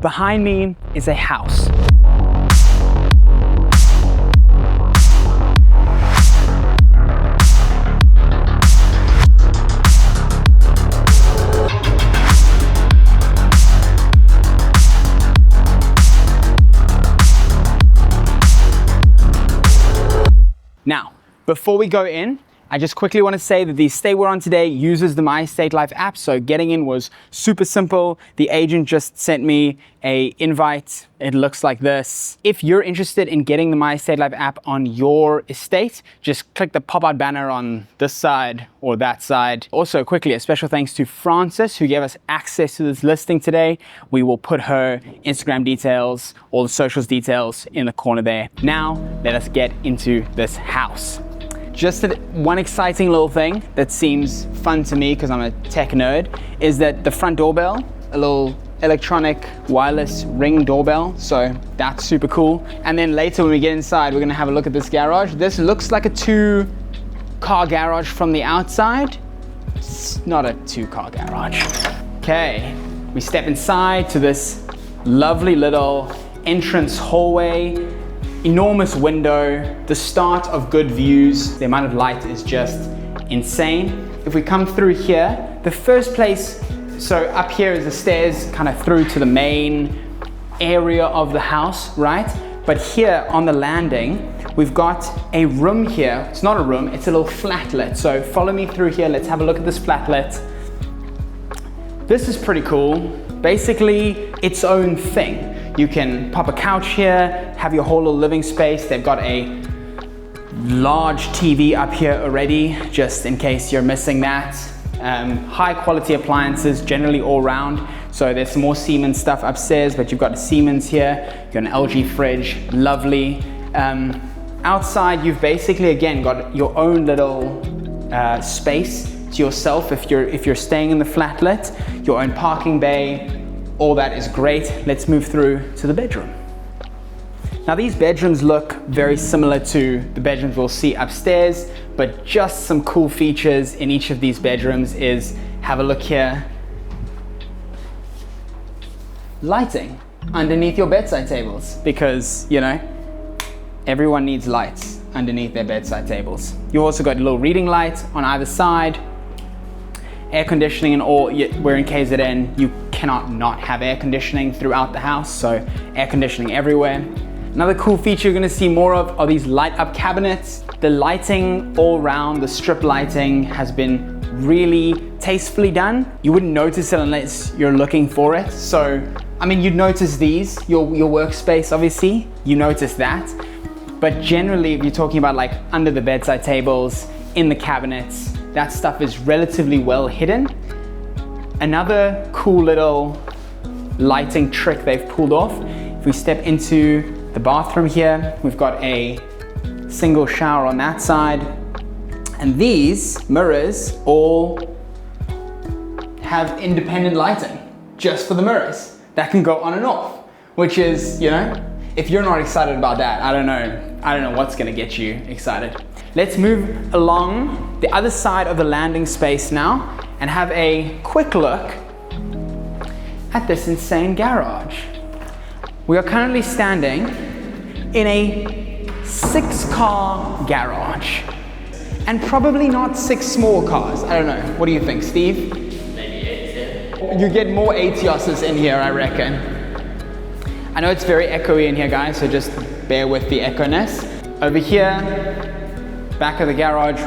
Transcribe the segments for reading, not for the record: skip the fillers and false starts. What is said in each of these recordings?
Behind me is a house. Now, before we go in, I just quickly want to say that the estate we're on today uses the My Estate Life app, so getting in was super simple. The agent just sent me an invite. It looks like this. If you're interested in getting the My Estate Life app on your estate, just click the pop-out banner on this side or that side. Also, quickly, a special thanks to Frances, who gave us access to this listing today. We will put her Instagram details, all the socials details in the corner there. Now, let us get into this house. Just one exciting little thing that seems fun to me because I'm a tech nerd is that the front doorbell, a little electronic wireless ring doorbell, so that's super cool. And then later when we get inside, we're gonna have a look at this garage. This looks like a 2-car garage from the outside. It's not a 2-car garage. Okay, we step inside to this lovely little entrance hallway. Enormous window, the start of good views. The amount of light is just insane. If we come through here, the first place, so up here is the stairs kind of through to the main area of the house, right? But here on the landing, we've got a room here. It's not a room, it's a little flatlet. So follow me through here, let's have a look at this flatlet. This is pretty cool. Basically, its own thing. You can pop a couch here, have your whole little living space. They've got a large TV up here already, just in case you're missing that. High quality appliances, generally all round. So there's some more Siemens stuff upstairs, but you've got a Siemens here, you've got an LG fridge, lovely. Outside, you've basically, again, got your own little space to yourself if you're staying in the flatlet, your own parking bay. All that is great. Let's move through to the bedroom. Now these bedrooms look very similar to the bedrooms we'll see upstairs, but just some cool features in each of these bedrooms is, have a look here. Lighting underneath your bedside tables, because, you know, everyone needs lights underneath their bedside tables. You've also got a little reading light on either side. Air conditioning and all, we're in KZN, you cannot not have air conditioning throughout the house, so air conditioning everywhere. Another cool feature you're gonna see more of are these light up cabinets. The lighting all around, the strip lighting has been really tastefully done. You wouldn't notice it unless you're looking for it. So, I mean, you'd notice these, your workspace obviously, you notice that. But generally, if you're talking about like under the bedside tables, in the cabinets, that stuff is relatively well hidden. Another cool little lighting trick they've pulled off. If we step into the bathroom here, we've got a single shower on that side. And these mirrors all have independent lighting just for the mirrors that can go on and off, which is, you know, if you're not excited about that, I don't know what's gonna get you excited. Let's move along the other side of the landing space now and have a quick look at this insane garage. We are currently standing in a 6-car garage, and probably not 6 small cars. I don't know, what do you think, Steve? Maybe 8, yeah. You get more Etioses in here, I reckon. I know it's very echoey in here, guys, so just bear with the echo-ness. Over here, back of the garage,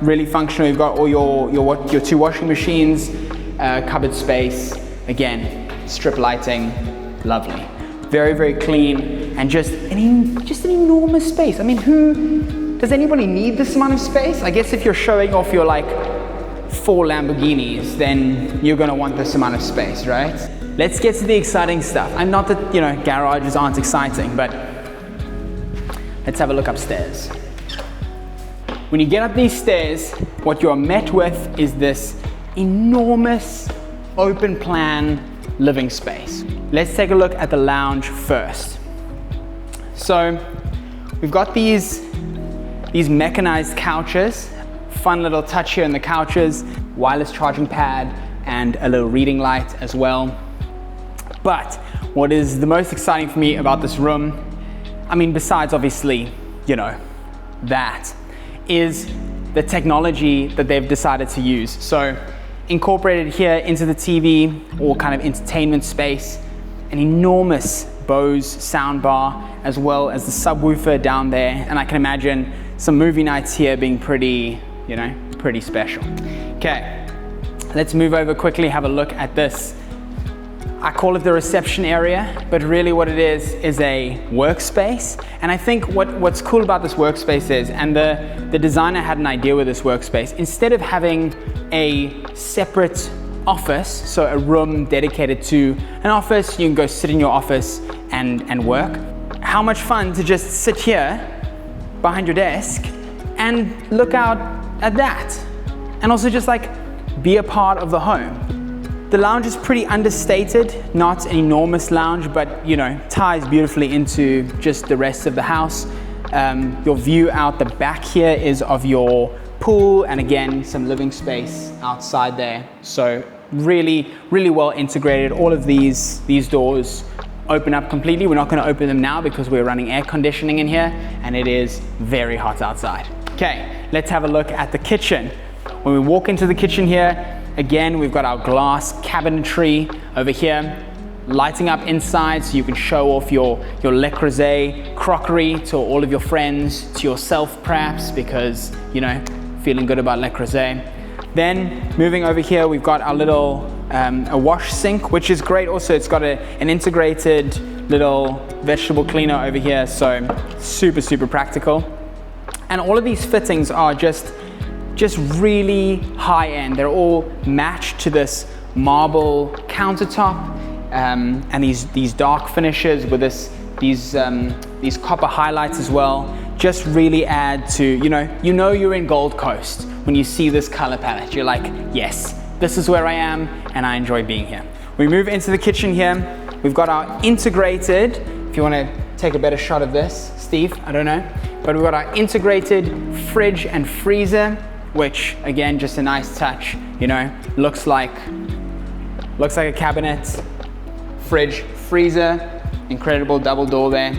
really functional. You've got all your 2 washing machines, cupboard space. Again, strip lighting, lovely. Very, very clean, and just an enormous space. I mean, does anybody need this amount of space? I guess if you're showing off your like 4 Lamborghinis, then you're gonna want this amount of space, right? Let's get to the exciting stuff. And not that, you know, garages aren't exciting, but let's have a look upstairs. When you get up these stairs, what you're met with is this enormous open plan living space. Let's take a look at the lounge first. So we've got these mechanized couches, fun little touch here in the couches, wireless charging pad, and a little reading light as well. But what is the most exciting for me about this room, I mean, besides obviously, you know, that, is the technology that they've decided to use. So incorporated here into the TV or kind of entertainment space, an enormous Bose soundbar, as well as the subwoofer down there. And I can imagine some movie nights here being pretty, you know, pretty special. Okay, let's move over quickly, have a look at this. I call it the reception area, but really what it is a workspace. And I think what's cool about this workspace is, and the designer had an idea with this workspace, instead of having a separate office, so a room dedicated to an office, you can go sit in your office and work. How much fun to just sit here behind your desk and look out at that. And also just like be a part of the home. The lounge is pretty understated, not an enormous lounge, but you know, ties beautifully into just the rest of the house. Your view out the back here is of your pool, and again, some living space outside there. So really, really well integrated. All of these doors open up completely. We're not going to open them now because we're running air conditioning in here and it is very hot outside. Okay, let's have a look at the kitchen. When we walk into the kitchen here, again, we've got our glass cabinetry over here, lighting up inside so you can show off your Le Creuset crockery to all of your friends, to yourself perhaps, because, you know, feeling good about Le Creuset. Then moving over here, we've got our little a wash sink, which is great. Also, it's got an integrated little vegetable cleaner over here, so super, super practical. And all of these fittings are just really high end. They're all matched to this marble countertop, and these dark finishes with these copper highlights as well. Just really add to, you know you're in Gold Coast when you see this color palette. You're like, yes, this is where I am and I enjoy being here. We move into the kitchen here. We've got our integrated, if you want to take a better shot of this, Steve, I don't know, but we've got our integrated fridge and freezer, which again, just a nice touch, you know, looks like a cabinet, fridge, freezer, incredible double door there.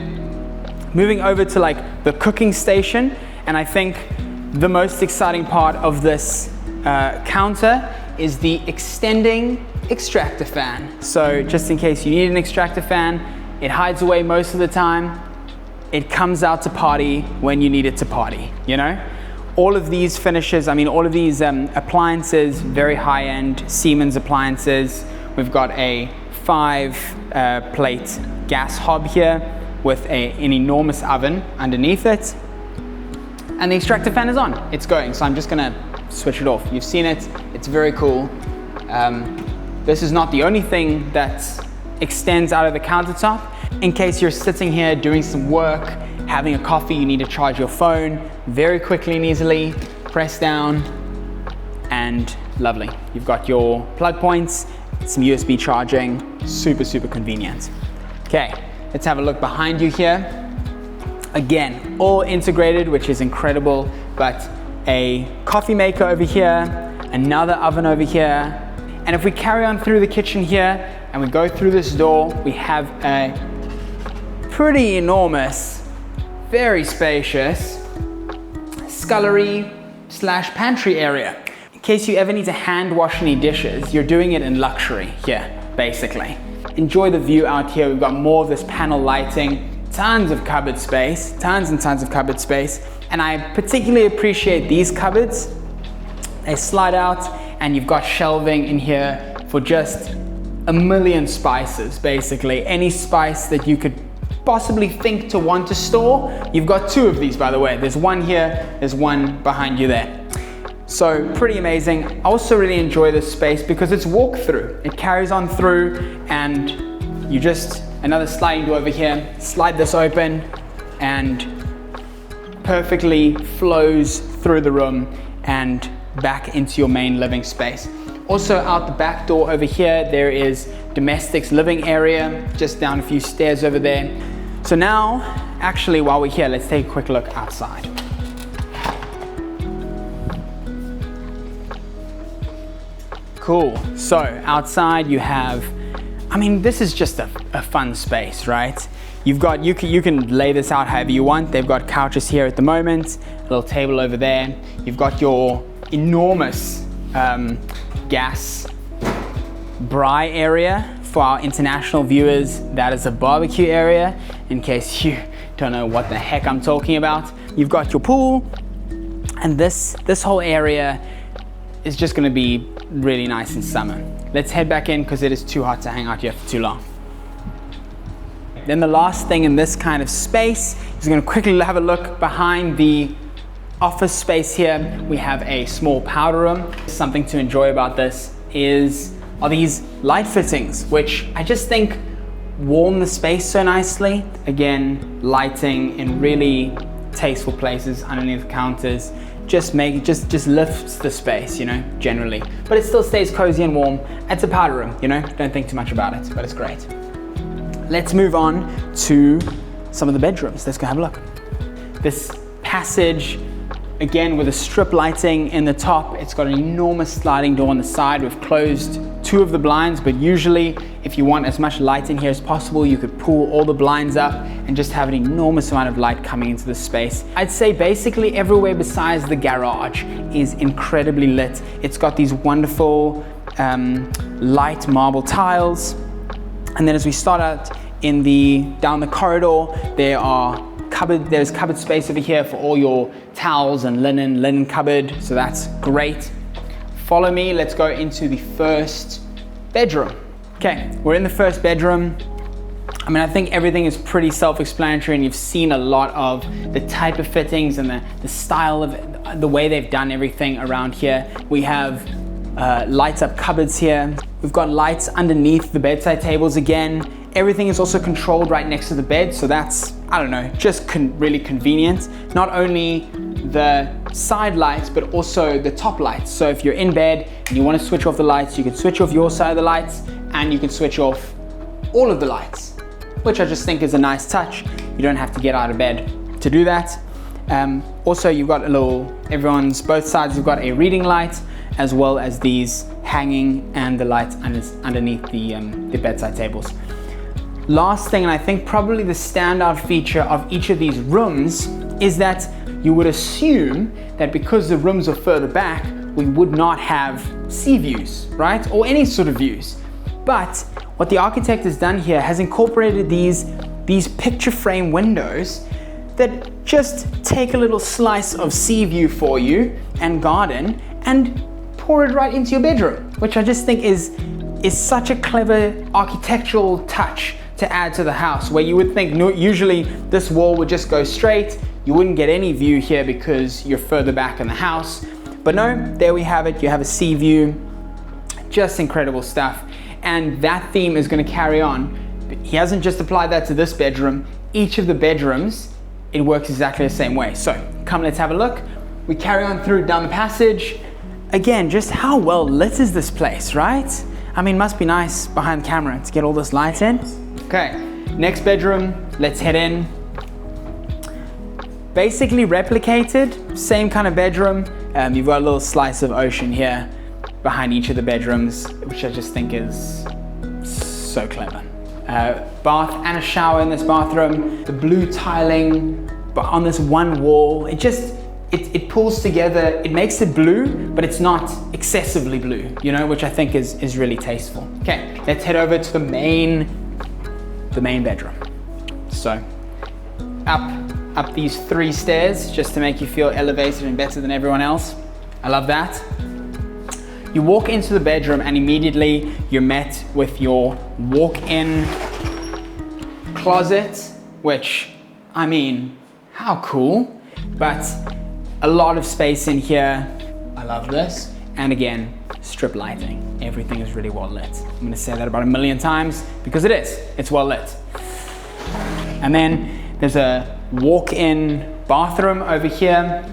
Moving over to like the cooking station, and I think the most exciting part of this counter is the extending extractor fan. So just in case you need an extractor fan, it hides away most of the time. It comes out to party when you need it to party, you know? All of these finishes, I mean, all of these appliances, very high-end Siemens appliances. We've got a 5-plate gas hob here with an enormous oven underneath it. And the extractor fan is on, it's going. So I'm just gonna switch it off. You've seen it, it's very cool. This is not the only thing that extends out of the countertop. In case you're sitting here doing some work, having a coffee, you need to charge your phone very quickly and easily, press down, and lovely. You've got your plug points, some USB charging, super, super convenient. Okay, let's have a look behind you here. Again, all integrated, which is incredible, but a coffee maker over here, another oven over here. And if we carry on through the kitchen here and we go through this door, we have a pretty enormous, very spacious scullery slash pantry area. In case you ever need to hand wash any dishes, you're doing it in luxury here, basically. Enjoy the view out here. We've got more of this panel lighting, tons of cupboard space, tons and tons of cupboard space. And I particularly appreciate these cupboards. They slide out and you've got shelving in here for just a million spices, basically. Any spice that you could possibly think to want to store. You've got two of these, by the way. There's one here, there's one behind you there. So pretty amazing. I also really enjoy this space because it's walk-through. It carries on through and you just, another sliding door over here, slide this open and perfectly flows through the room and back into your main living space. Also out the back door over here, there is domestics living area, just down a few stairs over there. So now, actually while we're here, let's take a quick look outside. Cool, so outside you have I mean, this is just a fun space, right? You can lay this out however you want. They've got couches here at the moment, a little table over there. You've got your enormous gas braai area. For our international viewers, that is a barbecue area, in case you don't know what the heck I'm talking about. You've got your pool, and this whole area is just gonna be really nice in summer. Let's head back in because it is too hot to hang out here for too long. Then the last thing in this kind of space is going to quickly have a look behind the office space here. We have a small powder room. Something to enjoy about this are these light fittings, which I just think warm the space so nicely. Again, lighting in really tasteful places underneath the counters. Just lifts the space, you know, generally. But it still stays cozy and warm. It's a powder room, you know, don't think too much about it, but it's great. Let's move on to some of the bedrooms. Let's go have a look. This passage, again, with a strip lighting in the top. It's got an enormous sliding door on the side. We've closed 2 of the blinds, but usually if you want as much light in here as possible, you could pull all the blinds up and just have an enormous amount of light coming into the space. I'd say basically everywhere besides the garage is incredibly lit. It's got these wonderful light marble tiles. And then as we start out down the corridor, there's cupboard space over here for all your towels and linen cupboard, so that's great. Follow me, let's go into the first bedroom. Okay, we're in the first bedroom. I mean, I think everything is pretty self-explanatory, and you've seen a lot of the type of fittings and the style of the way they've done everything around here. We have lights up cupboards here. We've got lights underneath the bedside tables again. Everything is also controlled right next to the bed, so that's, I don't know, just really convenient. Not only the side lights, but also the top lights. So if you're in bed and you want to switch off the lights, you can switch off your side of the lights, and you can switch off all of the lights, which I just think is a nice touch. You don't have to get out of bed to do that. Also, you've got both sides have got a reading light, as well as these hanging and the lights underneath the bedside tables. Last thing, and I think probably the standout feature of each of these rooms, is that you would assume that because the rooms are further back, we would not have sea views, right? Or any sort of views. But what the architect has done here has incorporated these picture frame windows that just take a little slice of sea view for you and garden and pour it right into your bedroom, which I just think is such a clever architectural touch to add to the house, where you would think usually this wall would just go straight, you wouldn't get any view here because you're further back in the house. But no, there we have it, you have a sea view. Just incredible stuff. And that theme is going to carry on. He hasn't just applied that to this bedroom. Each of the bedrooms, it works exactly the same way. So come, let's have a look. We carry on through down the passage. Again, just how well lit is this place, right? I mean, must be nice behind the camera to get all this light in. Okay, next bedroom, let's head in. Basically replicated, same kind of bedroom. You've got a little slice of ocean here behind each of the bedrooms, which I just think is so clever. Bath and a shower in this bathroom. The blue tiling, but on this one wall, it pulls together, it makes it blue, but it's not excessively blue, you know, which I think is really tasteful. Okay, let's head over to the main bedroom. So, up these 3 stairs, just to make you feel elevated and better than everyone else. I love that. You walk into the bedroom and immediately you're met with your walk-in closet, which, I mean, how cool, but a lot of space in here. I love this. And again, strip lighting. Everything is really well lit. I'm gonna say that about 1,000,000 times because it is. It's well lit. And then there's a walk-in bathroom over here.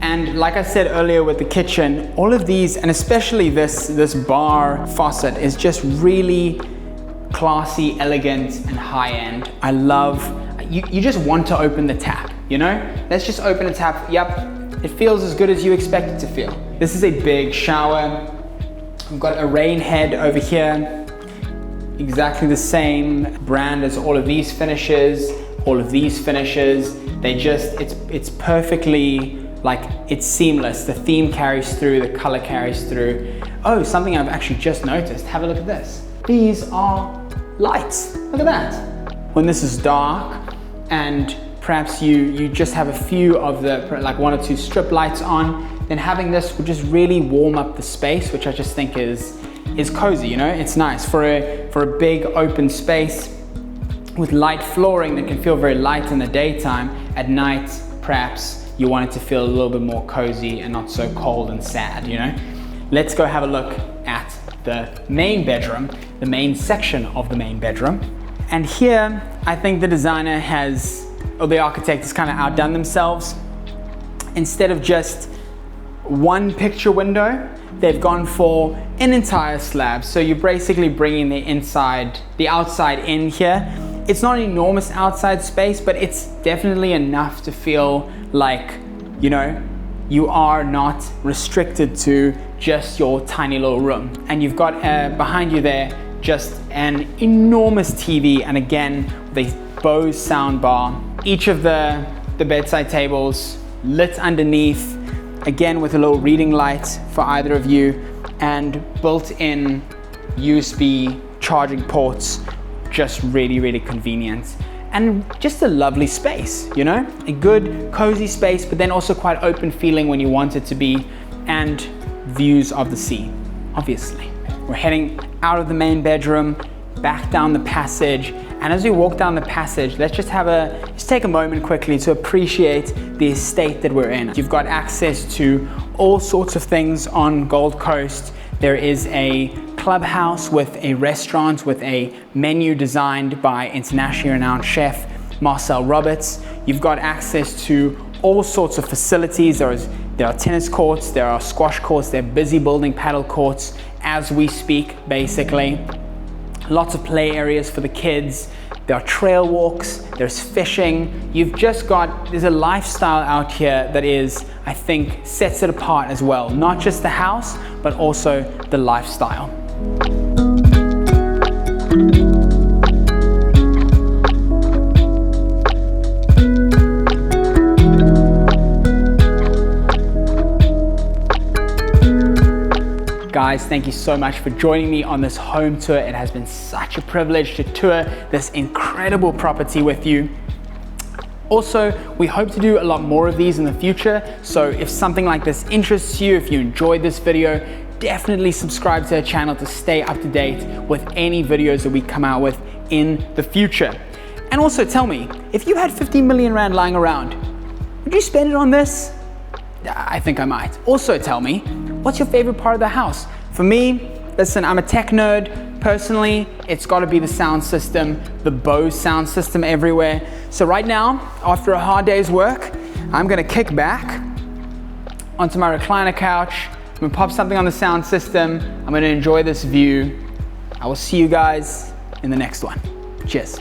And like I said earlier with the kitchen, all of these, and especially this bar faucet, is just really classy, elegant, and high-end. I love, you just want to open the tap, you know? Let's just open the tap. Yep, it feels as good as you expect it to feel. This is a big shower We've got a rain head over here, exactly the same brand as all of these finishes, all of these finishes. They just, it's perfectly, like, it's seamless. The theme carries through, the color carries through. Oh, something I've actually just noticed. Have a look at this. These are lights. Look at that. When this is dark and perhaps you just have a few of the, like 1 or 2 strip lights on, then having this will just really warm up the space, which I just think is cozy, you know? It's nice for a big open space with light flooring that can feel very light in the daytime. At night, perhaps you want it to feel a little bit more cozy and not so cold and sad, you know? Let's go have a look at the main bedroom, the main section of the main bedroom. And here, I think the designer has, or the architect has kind of outdone themselves. Instead of just one picture window, they've gone for an entire slab. So you're basically bringing the outside in here. It's not an enormous outside space, but it's definitely enough to feel like, you know, you are not restricted to just your tiny little room. And you've got behind you there just an enormous TV, and again, the Bose sound bar. Each of the bedside tables lit underneath, again with a little reading light for either of you, and built-in USB charging ports. Just really, really convenient. And just a lovely space, you know? A good, cozy space, but then also quite open feeling when you want it to be, and views of the sea, obviously. We're heading out of the main bedroom, back down the passage, and as we walk down the passage, let's just take a moment quickly to appreciate the estate that we're in. You've got access to all sorts of things on Gold Coast. There is a clubhouse with a restaurant with a menu designed by internationally renowned chef Marcel Roberts. You've got access to all sorts of facilities. There are tennis courts, there are squash courts, they're busy building paddle courts as we speak, basically. Lots of play areas for the kids. There are trail walks, there's fishing. There's a lifestyle out here that is, I think, sets it apart as well. Not just the house, but also the lifestyle. Guys, thank you so much for joining me on this home tour. It has been such a privilege to tour this incredible property with you. Also, we hope to do a lot more of these in the future. So if something like this interests you, if you enjoyed this video, definitely subscribe to our channel to stay up to date with any videos that we come out with in the future. And also tell me, if you had 15 million Rand lying around, would you spend it on this? I think I might. Also tell me, what's your favorite part of the house? For me, listen, I'm a tech nerd. Personally, it's gotta be the sound system, the Bose sound system everywhere. So right now, after a hard day's work, I'm gonna kick back onto my recliner couch. I'm gonna pop something on the sound system. I'm gonna enjoy this view. I will see you guys in the next one. Cheers.